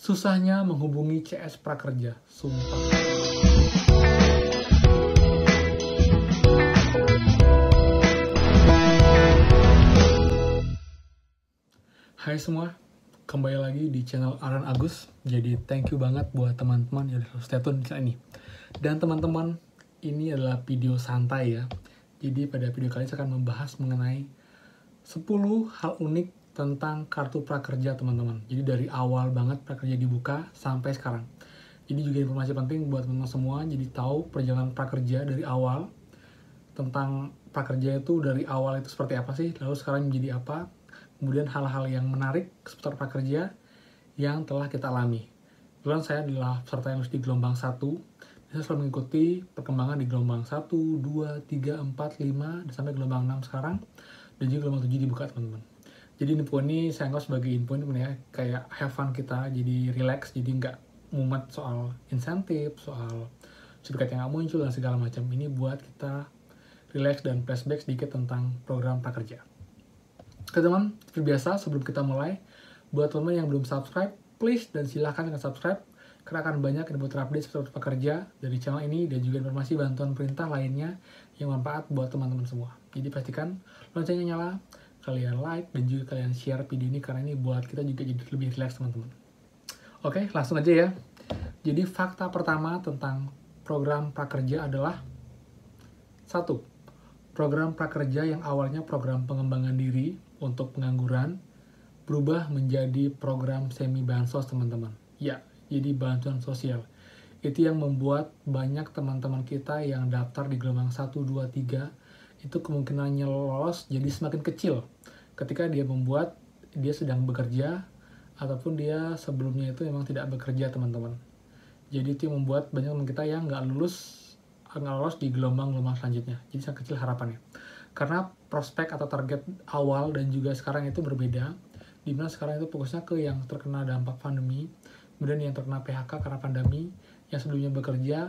Susahnya menghubungi CS Prakerja, sumpah. Hai semua, kembali lagi di channel Aran Agus. Jadi thank you banget buat teman-teman yang udah stay tune di channel ini. Dan teman-teman, ini adalah video santai ya. Jadi pada video kali ini saya akan membahas mengenai 10 hal unik tentang kartu prakerja teman-teman. Jadi dari awal banget prakerja dibuka sampai sekarang. Ini juga informasi penting buat teman-teman semua. Jadi tahu perjalanan prakerja dari awal, tentang prakerja itu dari awal itu seperti apa sih, lalu sekarang menjadi apa, kemudian hal-hal yang menarik seputar prakerja yang telah kita alami. Kebetulan saya adalah peserta yang di gelombang 1. Saya selalu mengikuti perkembangan di gelombang 1, 2, 3, 4, 5, dan sampai gelombang 6 sekarang. Dan juga gelombang 7 dibuka teman-teman. Jadi info ini saya anggap sebagai info ini ya, kayak have fun kita, jadi relax, jadi nggak mumet soal insentif, soal sertifikat yang nggak muncul, dan segala macam. Ini buat kita relax dan flashback sedikit tentang program prakerja. Oke teman, seperti biasa sebelum kita mulai, buat teman yang belum subscribe, please dan silahkan dengan subscribe, karena akan banyak info terupdate seputar prakerja dari channel ini, dan juga informasi bantuan perintah lainnya yang bermanfaat buat teman-teman semua. Jadi pastikan loncengnya nyala, kalian like, dan juga kalian share video ini, karena ini buat kita juga jadi lebih relax teman-teman. Oke, langsung aja ya. Jadi fakta pertama tentang program prakerja adalah 1. Program prakerja yang awalnya program pengembangan diri untuk pengangguran berubah menjadi program semi bansos teman-teman. Ya, jadi bantuan sosial. Itu yang membuat banyak teman-teman kita yang daftar di gelombang 1, 2, 3 itu kemungkinannya lolos jadi semakin kecil ketika dia sedang bekerja ataupun dia sebelumnya itu memang tidak bekerja teman-teman. Jadi itu yang membuat banyak teman kita yang nggak lolos di gelombang-gelombang selanjutnya. Jadi sangat kecil harapannya. Karena prospek atau target awal dan juga sekarang itu berbeda. Dimana sekarang itu fokusnya ke yang terkena dampak pandemi, kemudian yang terkena PHK karena pandemi, yang sebelumnya bekerja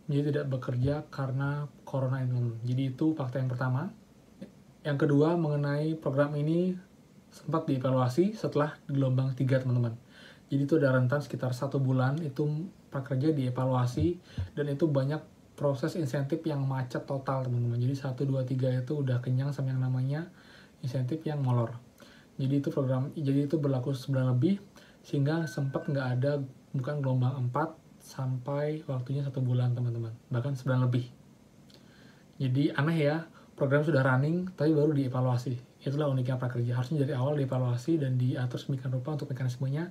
menjadi tidak bekerja karena corona ini. Jadi itu fakta yang pertama. Yang kedua, mengenai program ini sempat dievaluasi setelah gelombang 3 teman-teman. Jadi itu ada rentan sekitar 1 bulan itu prakerja dievaluasi, dan itu banyak proses insentif yang macet total teman-teman. Jadi 1, 2, 3 itu udah kenyang sama yang namanya insentif yang molor. Jadi itu berlaku sebulan lebih, sehingga sempat nggak ada, bukan gelombang 4 sampai waktunya 1 bulan teman-teman, bahkan sebulan lebih. Jadi aneh ya, program sudah running tapi baru dievaluasi. Itulah uniknya prakerja, harusnya dari awal dievaluasi dan diatur sedemikian rupa untuk mekanismenya,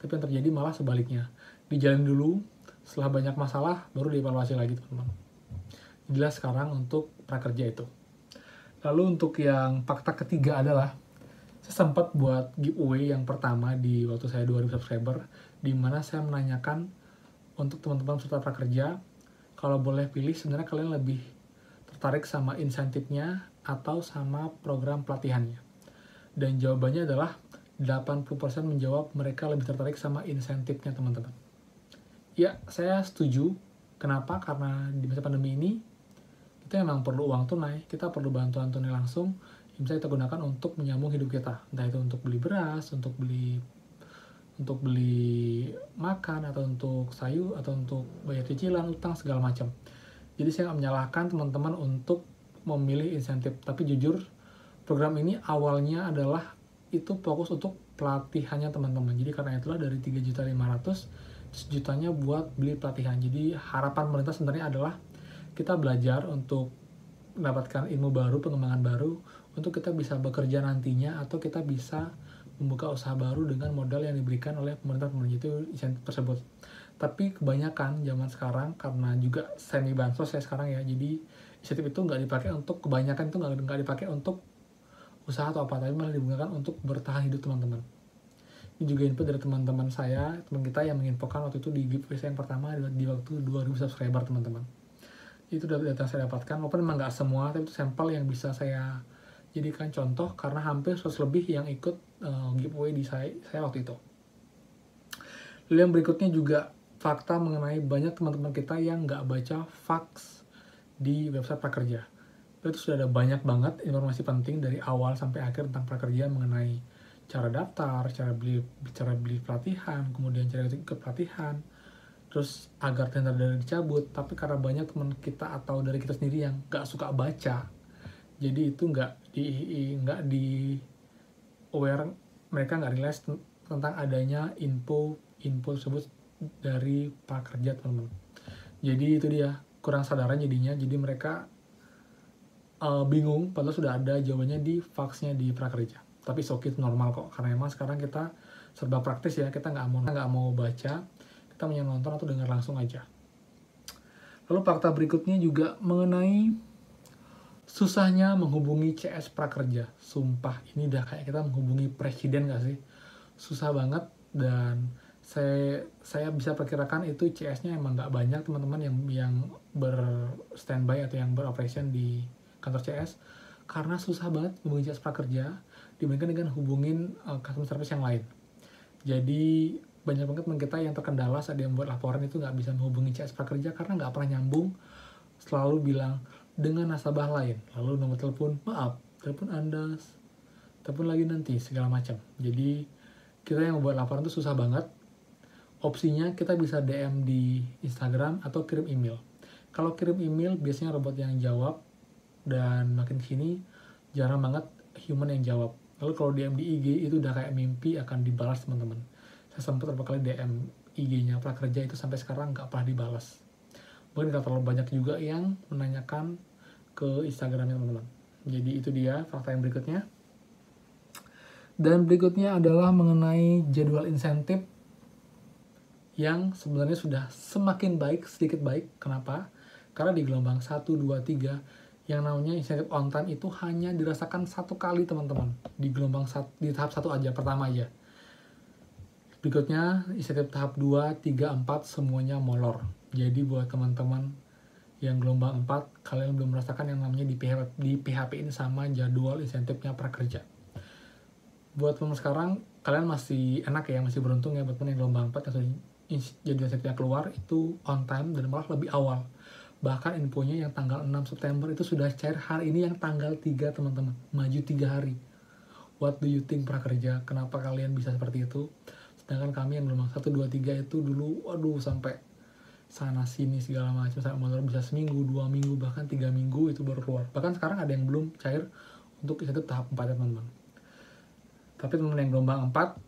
tapi yang terjadi malah sebaliknya, dijalin dulu, setelah banyak masalah baru dievaluasi lagi teman-teman. Jelas sekarang untuk prakerja itu. Lalu untuk yang fakta ketiga adalah, saya sempat buat giveaway yang pertama di waktu saya 2000 subscriber, di mana saya menanyakan untuk teman-teman peserta prakerja, kalau boleh pilih sebenarnya kalian lebih tertarik sama insentifnya atau sama program pelatihannya. Dan jawabannya adalah 80% menjawab mereka lebih tertarik sama insentifnya teman-teman. Ya, saya setuju. Kenapa? Karena di masa pandemi ini kita memang perlu uang tunai, kita perlu bantuan tunai langsung yang bisa kita gunakan untuk menyambung hidup kita. Entah itu untuk beli beras, untuk beli makan, atau untuk sayur, atau untuk bayar cicilan, utang, segala macam. Jadi saya nggak menyalahkan teman-teman untuk memilih insentif. Tapi jujur, program ini awalnya adalah itu fokus untuk pelatihannya teman-teman. Jadi karena itulah dari 3.500.000, sejutanya buat beli pelatihan. Jadi harapan pemerintah sebenarnya adalah kita belajar untuk mendapatkan ilmu baru, pengembangan baru, untuk kita bisa bekerja nantinya, atau kita bisa membuka usaha baru dengan modal yang diberikan oleh pemerintah itu insentif tersebut. Tapi kebanyakan zaman sekarang, karena juga semi bansos ya sekarang ya, jadi insentif itu nggak dipakai untuk, kebanyakan itu nggak dipakai untuk usaha atau apa, tapi malah digunakan untuk bertahan hidup teman-teman. Ini juga info dari teman-teman saya, teman kita yang menginfokan waktu itu di giveaway saya yang pertama di waktu 2000 subscriber teman-teman. Itu data yang saya dapatkan, walaupun memang nggak semua, tapi itu sampel yang bisa saya jadikan contoh, karena hampir 100 lebih yang ikut giveaway di saya waktu itu. Lalu yang berikutnya juga fakta mengenai banyak teman-teman kita yang nggak baca facts di website prakerja. Itu sudah ada banyak banget informasi penting dari awal sampai akhir tentang prakerja, mengenai cara daftar, cara beli pelatihan, kemudian cara ikut pelatihan, terus agar tender dari dicabut. Tapi karena banyak teman kita atau dari kita sendiri yang nggak suka baca, jadi itu nggak di aware, mereka nggak realize tentang adanya info tersebut dari prakerja, teman-teman. Jadi itu dia, kurang sadaran jadinya, jadi mereka bingung padahal sudah ada jawabannya di faxnya di prakerja. Tapi oke, itu normal kok, karena emang sekarang kita serba praktis ya, kita nggak mau baca, kita mau nonton atau dengar langsung aja. Lalu fakta berikutnya juga mengenai susahnya menghubungi CS prakerja. Sumpah, ini udah kayak kita menghubungi presiden gak sih? Susah banget, dan saya bisa perkirakan itu CS-nya emang gak banyak teman-teman yang standby atau yang beroperation di kantor CS, karena susah banget menghubungi CS prakerja dibandingkan dengan hubungin customer service yang lain. Jadi banyak banget teman kita yang terkendala saat dia membuat laporan itu nggak bisa menghubungi CS prakerja karena nggak pernah nyambung, selalu bilang dengan nasabah lain, lalu nomor telepon, maaf, telepon Anda, telepon lagi nanti, segala macam. Jadi kita yang membuat laporan itu susah banget. Opsinya kita bisa DM di Instagram atau kirim email. Kalau kirim email biasanya robot yang jawab, dan makin sini jarang banget human yang jawab. Lalu kalau DM di IG itu udah kayak mimpi akan dibalas, teman-teman. Saya sempat beberapa kali DM IG-nya prakerja itu sampai sekarang nggak pernah dibalas. Mungkin nggak terlalu banyak juga yang menanyakan ke Instagramnya, teman-teman. Jadi itu dia fakta yang berikutnya. Dan berikutnya adalah mengenai jadwal insentif yang sebenarnya sudah semakin baik, sedikit baik. Kenapa? Karena di gelombang 1, 2, 3 yang namanya insentif on time itu hanya dirasakan satu kali, teman-teman. Di gelombang di tahap 1 aja, pertama aja. Berikutnya insentif tahap 2, 3, 4 semuanya molor. Jadi buat teman-teman yang gelombang 4, kalian belum merasakan yang namanya di PHP-in sama jadwal insentifnya prakerja. Buat teman sekarang, kalian masih enak ya, masih beruntung ya buat teman yang gelombang 4 atau jadwal insentifnya keluar itu on time dan malah lebih awal. Bahkan infonya yang tanggal 6 September itu sudah cair hari ini yang tanggal 3, teman-teman. Maju 3 hari. What do you think prakerja? Kenapa kalian bisa seperti itu? Sedangkan kami yang gelombang 1, 2, 3 itu dulu, waduh, sampai sana sini segala macam, sampai molor bisa seminggu, 2 minggu, bahkan 3 minggu itu baru keluar. Bahkan sekarang ada yang belum cair untuk insentif tahap 4 ya, teman-teman. Tapi teman-teman yang gelombang 4,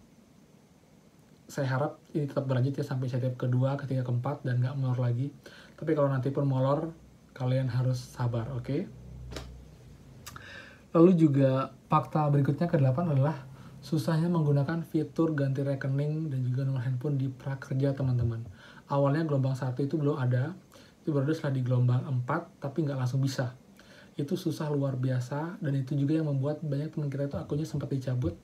saya harap ini tetap berlanjut ya sampai insentif kedua, ketiga, keempat, dan nggak molor lagi. Tapi kalau nanti pun molor, kalian harus sabar, oke? Lalu juga fakta berikutnya ke-8 adalah susahnya menggunakan fitur ganti rekening dan juga nomor handphone di prakerja, teman-teman. Awalnya gelombang 1 itu belum ada, itu baru ada setelah di gelombang 4, tapi nggak langsung bisa. Itu susah luar biasa, dan itu juga yang membuat banyak teman kita itu akunnya sempat dicabut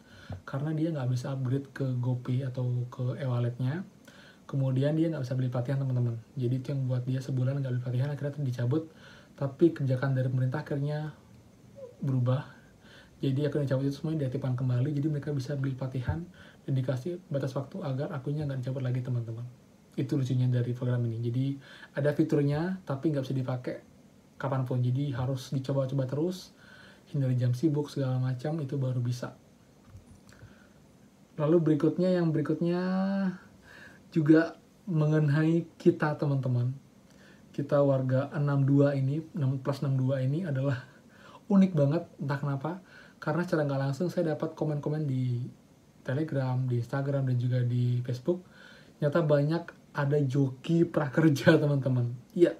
karena dia nggak bisa upgrade ke GoPay atau ke e-walletnya. Kemudian dia nggak bisa beli pelatihan, teman-teman. Jadi itu yang buat dia sebulan nggak beli pelatihan, akhirnya dicabut. Tapi kebijakan dari pemerintah akhirnya berubah. Jadi akun yang dicabut itu semuanya diaktifkan kembali, jadi mereka bisa beli pelatihan dan dikasih batas waktu agar akunnya nggak dicabut lagi, teman-teman. Itu lucunya dari program ini. Jadi ada fiturnya, tapi nggak bisa dipakai kapanpun. Jadi harus dicoba-coba terus, hindari jam sibuk segala macam, itu baru bisa. Lalu yang berikutnya juga mengenai kita, teman-teman. Kita warga 62 ini, 6+62 ini adalah unik banget, entah kenapa. Karena secara nggak langsung saya dapat komen-komen di Telegram, di Instagram, dan juga di Facebook. Ternyata banyak ada joki prakerja, teman-teman. Iya,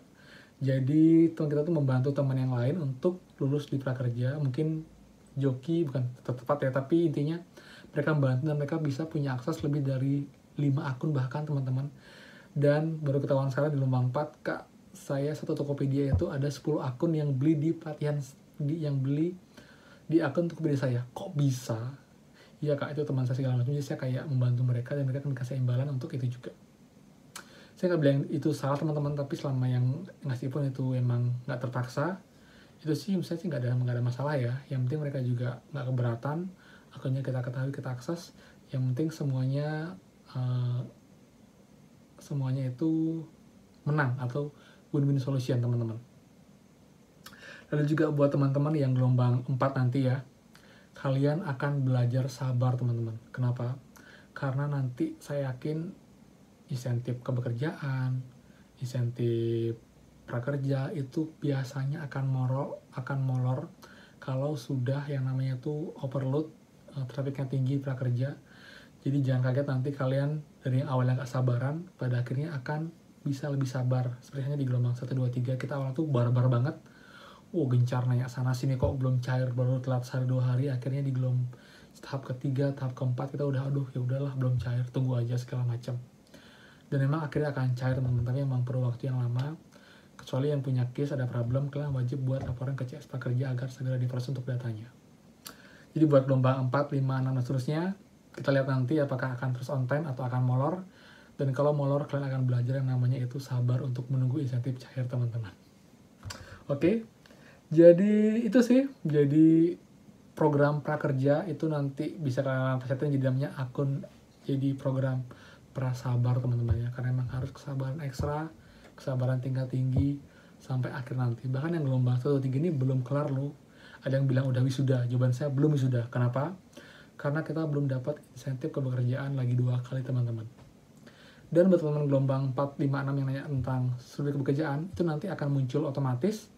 jadi teman kita tuh membantu teman yang lain untuk lulus di prakerja. Mungkin joki bukan tepat ya, tapi intinya mereka membantu dan mereka bisa punya akses lebih dari 5 akun bahkan, teman-teman. Dan baru ketahuan sekarang di gelombang 4, Kak, saya satu Tokopedia itu ada 10 akun yang beli di pelatihan, yang beli di akun Tokopedia saya. Kok bisa? Iya, Kak, itu teman saya segala macam. Jadi saya kayak membantu mereka dan mereka akan dikasih imbalan untuk itu juga. Saya nggak bilang itu salah, teman-teman, tapi selama yang ngasih pun itu emang nggak terpaksa, itu sih saya sih nggak ada masalah ya. Yang penting mereka juga nggak keberatan, akunnya kita ketahui, kita akses. Yang penting semuanya itu menang atau win-win solution, teman-teman. Lalu juga buat teman-teman yang gelombang 4 nanti ya, kalian akan belajar sabar teman-teman. Kenapa? Karena nanti saya yakin insentif kebekerjaan, insentif prakerja itu biasanya akan molor kalau sudah yang namanya tuh overload, trafiknya tinggi prakerja. Jadi jangan kaget nanti kalian dari yang awalnya gak sabaran, pada akhirnya akan bisa lebih sabar. Seperti hanya di gelombang 1, 2, 3, kita awalnya tuh barbar banget. Gencar nanya sana sini kok belum cair, baru telat sehari 2 hari, akhirnya di gelombang tahap ketiga, tahap keempat kita udah ya udahlah belum cair, tunggu aja segala macam. Dan memang akhirnya akan cair teman-teman, tapi memang perlu waktu yang lama. Kecuali yang punya case ada problem, kalian wajib buat laporan ke CS Prakerja agar segera diproses untuk datanya. Jadi buat gelombang 4, 5, 6 dan seterusnya, kita lihat nanti apakah akan terus on time atau akan molor. Dan kalau molor, kalian akan belajar yang namanya itu sabar untuk menunggu insentif cair teman-teman. Oke, jadi itu sih. Jadi program prakerja itu nanti bisa kalian pesetin jadi namanya akun, jadi program prasabar teman-teman ya. Karena memang harus kesabaran ekstra, kesabaran tingkat tinggi sampai akhir nanti. Bahkan yang gelombang 1, 2, 3 ini belum kelar loh. Ada yang bilang udah wisuda, jawaban saya belum wisuda. Kenapa? Karena kita belum dapat insentif kebekerjaan lagi 2 kali teman-teman. Dan buat teman-teman gelombang 4, 5, 6 yang nanya tentang survei kebekerjaan, itu nanti akan muncul otomatis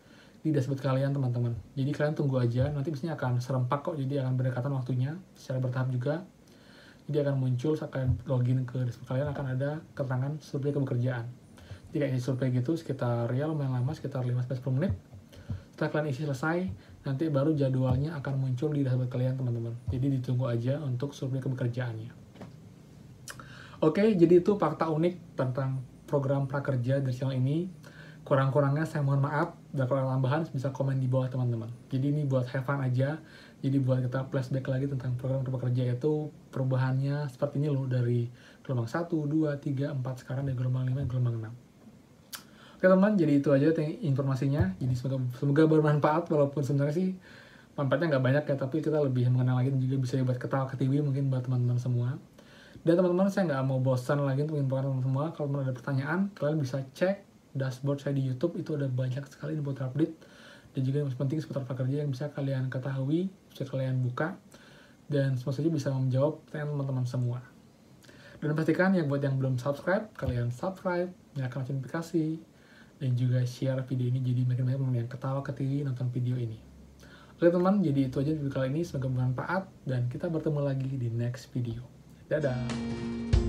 di dashboard kalian teman-teman. Jadi kalian tunggu aja, nanti biasanya akan serempak kok, jadi akan berdekatan waktunya, secara bertahap juga. Jadi akan muncul saat kalian login ke dashboard kalian akan ada keterangan survei kebekerjaan. Jadi kayak survei gitu, sekitar ya lumayan lama, sekitar 5-10 menit. Setelah kalian isi selesai, nanti baru jadwalnya akan muncul di dashboard kalian teman-teman. Jadi ditunggu aja untuk survei kebekerjaannya. Oke, jadi itu fakta unik tentang program prakerja dari channel ini. Kurang-kurangnya saya mohon maaf, dan kalau ada tambahan bisa komen di bawah teman-teman. Jadi ini buat have fun aja, jadi buat kita flashback lagi tentang program prakerja itu perubahannya seperti ini loh, dari gelombang 1, 2, 3, 4, sekarang dari gelombang 5 ke gelombang 6. Oke teman, jadi itu aja informasinya. Jadi semoga bermanfaat, walaupun sebenarnya sih manfaatnya nggak banyak ya, tapi kita lebih mengenal lagi dan juga bisa buat ketawa ke TV mungkin buat teman-teman semua. Dan teman-teman, saya nggak mau bosan lagi untuk infokan teman-teman semua. Kalau teman ada pertanyaan, kalian bisa cek dashboard saya di YouTube, itu ada banyak sekali info terupdate dan juga yang penting seputar prakerja yang bisa kalian ketahui, bisa kalian buka, dan semua saja bisa menjawab pertanyaan teman-teman semua. Dan pastikan yang buat yang belum subscribe, kalian subscribe, nyalakan notifikasi, dan juga share video ini jadi makin banyak teman yang ketawa ke TV nonton video ini. Oke teman, jadi itu aja video kali ini, semoga bermanfaat dan kita bertemu lagi di next video. Dadah!